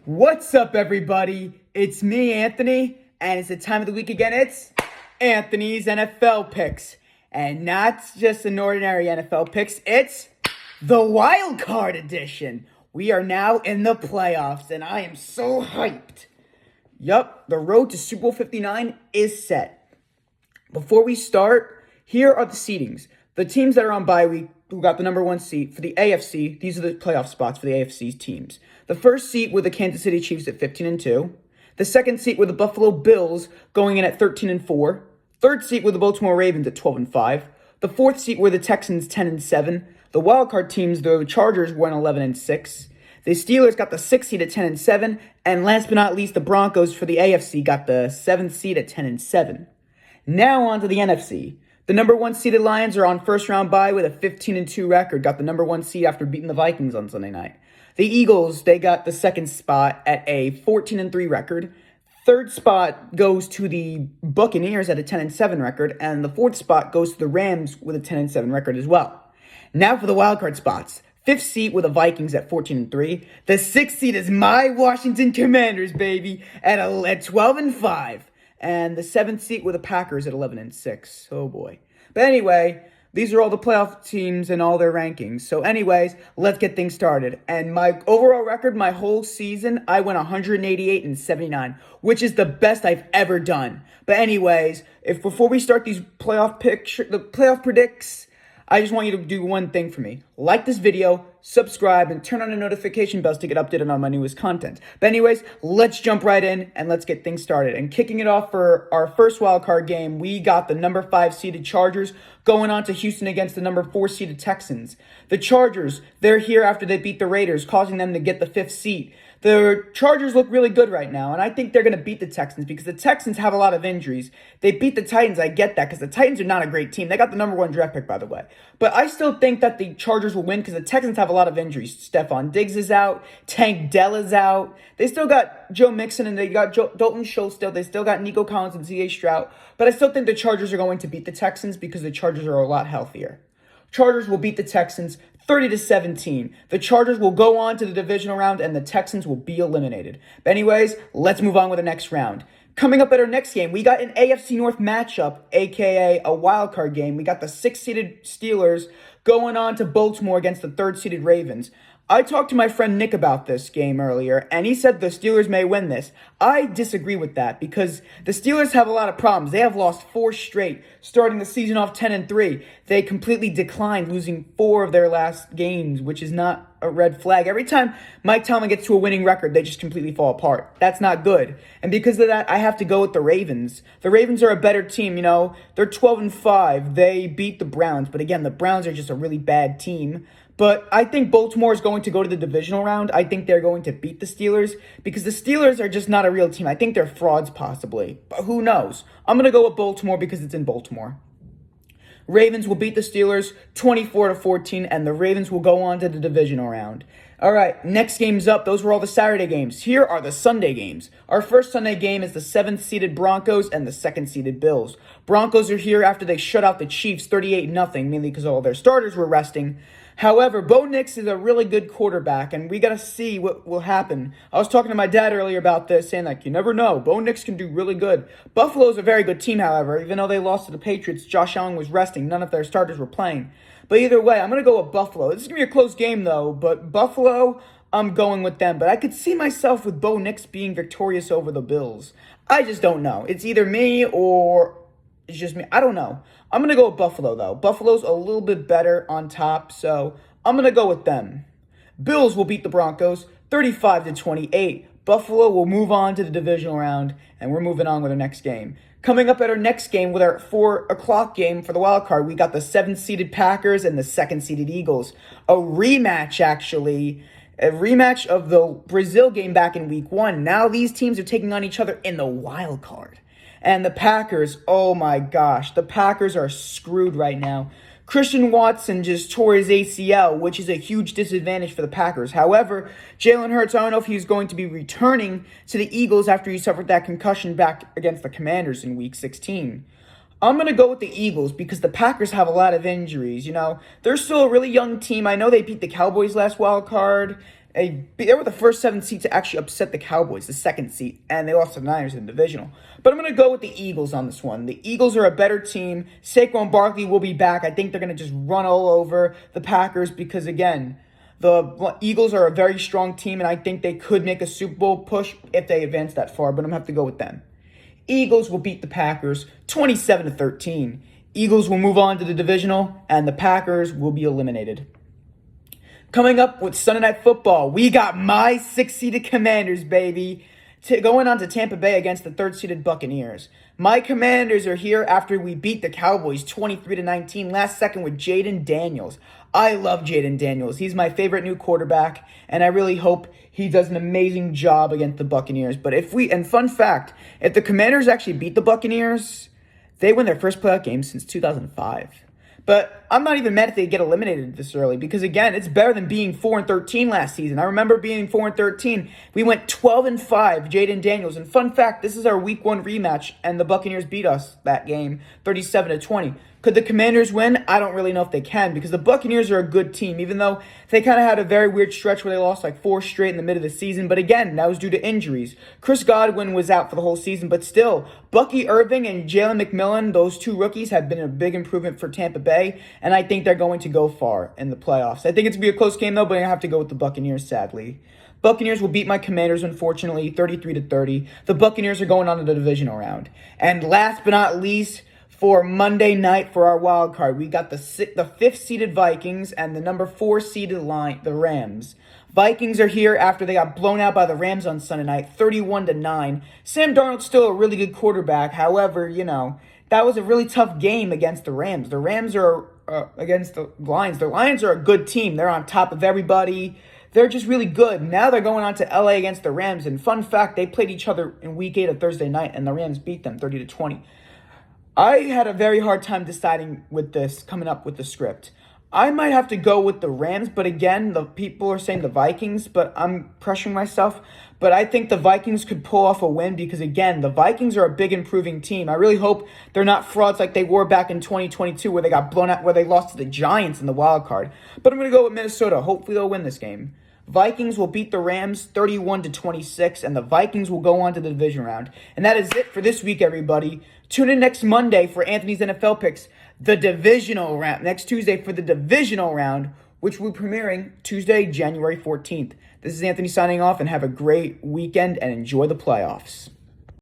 What's up, everybody? It's me, Anthony, and it's the time of the week again. It's Anthony's NFL picks. And not just an ordinary NFL picks, it's the Wildcard edition. We are now in the playoffs, and I am so hyped. Yup, the road to Super Bowl 59 is set. Before we start, here are the seedings. The teams that are on bye week who got the number one seed for the AFC. These are the playoff spots for the AFC teams. The first seat were the Kansas City Chiefs at 15-2. The second seat were the Buffalo Bills going in at 13-4. Third seat were the Baltimore Ravens at 12-5. The fourth seat were the Texans 10-7. The wildcard teams, the Chargers, went 11-6. The Steelers got the 6th seed at 10-7. And last but not least, the Broncos for the AFC got the 7th seed at 10-7. Now on to the NFC. The number one seeded Lions are on first round bye with a 15-2 record. Got the number one seed after beating the Vikings on Sunday night. The Eagles, they got the second spot at a 14-3 record. Third spot goes to the Buccaneers at a 10-7 record. And the fourth spot goes to the Rams with a 10-7 record as well. Now for the wildcard spots. Fifth seed with the Vikings at 14-3. The sixth seed is my Washington Commanders, baby, at 12-5. And the seventh seat with the Packers at 11-6. Oh boy. But anyway, these are all the playoff teams and all their rankings. So anyways, let's get things started. And my overall record, my whole season, I went 188-79, which is the best I've ever done. But anyways, if before we start these the playoff predicts, I just want you to do one thing for me. Like this video, subscribe, and turn on the notification bells to get updated on my newest content. But anyways, let's jump right in and let's get things started. And kicking it off for our first wildcard game, we got the number 5 seeded Chargers going on to Houston against the number 4 seeded Texans. The Chargers, they're here after they beat the Raiders, causing them to get the 5th seat. The Chargers look really good right now, and I think they're going to beat the Texans because the Texans have a lot of injuries. They beat the Titans, I get that, because the Titans are not a great team. They got the number 1 draft pick, by the way. But I still think that the Chargers will win because the Texans have a lot of injuries. Stephon Diggs is out. Tank Dell is out. They still got Joe Mixon, and they got Dalton Schultz still. They still got Nico Collins and C.J. Stroud. But I still think the Chargers are going to beat the Texans because the Chargers are a lot healthier. Chargers will beat the Texans 30-17. The Chargers will go on to the divisional round and the Texans will be eliminated. But anyways, let's move on with the next round. Coming up at our next game, we got an AFC North matchup, aka a wild card game. We got the 6th-seeded Steelers going on to Baltimore against the 3rd-seeded Ravens. I talked to my friend Nick about this game earlier, and he said the Steelers may win this. I disagree with that because the Steelers have a lot of problems. They have lost 4 straight, starting the season off 10-3. They completely declined, losing 4 of their last games, which is not a red flag. Every time Mike Tomlin gets to a winning record, they just completely fall apart. That's not good. And because of that, I have to go with the Ravens. The Ravens are a better team, you know. They're 12-5. They beat the Browns, but again, the Browns are just a really bad team. But I think Baltimore is going to go to the divisional round. I think they're going to beat the Steelers because the Steelers are just not a real team. I think they're frauds possibly, but who knows? I'm going to go with Baltimore because it's in Baltimore. Ravens will beat the Steelers 24-14, and the Ravens will go on to the divisional round. All right, next game's up. Those were all the Saturday games. Here are the Sunday games. Our first Sunday game is the 7th-seeded Broncos and the 2nd-seeded Bills. Broncos are here after they shut out the Chiefs 38-0, mainly because all their starters were resting. However, Bo Nix is a really good quarterback, and we got to see what will happen. I was talking to my dad earlier about this, saying, like, you never know. Bo Nix can do really good. Buffalo's a very good team, however. Even though they lost to the Patriots, Josh Allen was resting. None of their starters were playing. But either way, I'm going to go with Buffalo. This is going to be a close game, though, but Buffalo, I'm going with them. But I could see myself with Bo Nix being victorious over the Bills. I just don't know. It's either me or it's just me. I don't know. I'm going to go with Buffalo, though. Buffalo's a little bit better on top, so I'm going to go with them. Bills will beat the Broncos 35-28. Buffalo will move on to the divisional round, and we're moving on with our next game. Coming up at our next game with our 4 o'clock game for the wild card, we got the 7th-seeded Packers and the 2nd-seeded Eagles. A rematch, actually. A rematch of the Brazil game back in week 1. Now these teams are taking on each other in the wild card. And the Packers, oh my gosh, the Packers are screwed right now. Christian Watson just tore his ACL, which is a huge disadvantage for the Packers. However, Jalen Hurts, I don't know if he's going to be returning to the Eagles after he suffered that concussion back against the Commanders in Week 16. I'm going to go with the Eagles because the Packers have a lot of injuries. You know, they're still a really young team. I know they beat the Cowboys last wild card, They were the first 7 seed to actually upset the Cowboys, the second seed, and they lost to the Niners in the divisional. But I'm going to go with the Eagles on this one. The Eagles are a better team. Saquon Barkley will be back. I think they're going to just run all over the Packers because, again, the Eagles are a very strong team, and I think they could make a Super Bowl push if they advance that far, but I'm going to have to go with them. Eagles will beat the Packers 27-13. Eagles will move on to the divisional, and the Packers will be eliminated. Coming up with Sunday Night Football, we got my 6-seeded Commanders, baby, going on to Tampa Bay against the 3rd-seeded Buccaneers. My Commanders are here after we beat the Cowboys 23-19 last second with Jaden Daniels. I love Jaden Daniels. He's my favorite new quarterback, and I really hope he does an amazing job against the Buccaneers. But and fun fact, if the Commanders actually beat the Buccaneers, they win their first playoff game since 2005. But I'm not even mad if they get eliminated this early because, again, it's better than being 4-13 last season. I remember being 4-13. We went 12-5, Jaden Daniels. And fun fact, this is our Week 1 rematch, and the Buccaneers beat us that game 37-20. Could the Commanders win? I don't really know if they can because the Buccaneers are a good team, even though they kind of had a very weird stretch where they lost like 4 straight in the middle of the season. But again, that was due to injuries. Chris Godwin was out for the whole season, but still, Bucky Irving and Jalen McMillan, those 2 rookies, have been a big improvement for Tampa Bay, and I think they're going to go far in the playoffs. I think it's going to be a close game, though, but I have to go with the Buccaneers, sadly. Buccaneers will beat my Commanders, unfortunately, 33-30. The Buccaneers are going on to the divisional round. And last but not least, for Monday night for our wild card, we got the 5th-seeded Vikings and the number 4-seeded the Rams. Vikings are here after they got blown out by the Rams on Sunday night, 31-9. Sam Darnold's still a really good quarterback. However, that was a really tough game against the Rams. The Rams are against the Lions. The Lions are a good team. They're on top of everybody. They're just really good. Now they're going on to LA against the Rams. And fun fact, they played each other in Week 8 of Thursday night, and the Rams beat them 30-20. I had a very hard time deciding with this, coming up with the script. I might have to go with the Rams, but again, the people are saying the Vikings, but I'm pressuring myself. But I think the Vikings could pull off a win because, again, the Vikings are a big improving team. I really hope they're not frauds like they were back in 2022 where they got blown out, where they lost to the Giants in the wild card. But I'm going to go with Minnesota. Hopefully they'll win this game. Vikings will beat the Rams 31-26, and the Vikings will go on to the division round. And that is it for this week, everybody. Tune in next Monday for Anthony's NFL Picks, the divisional round. Next Tuesday for the divisional round, which will be premiering Tuesday, January 14th. This is Anthony signing off, and have a great weekend and enjoy the playoffs.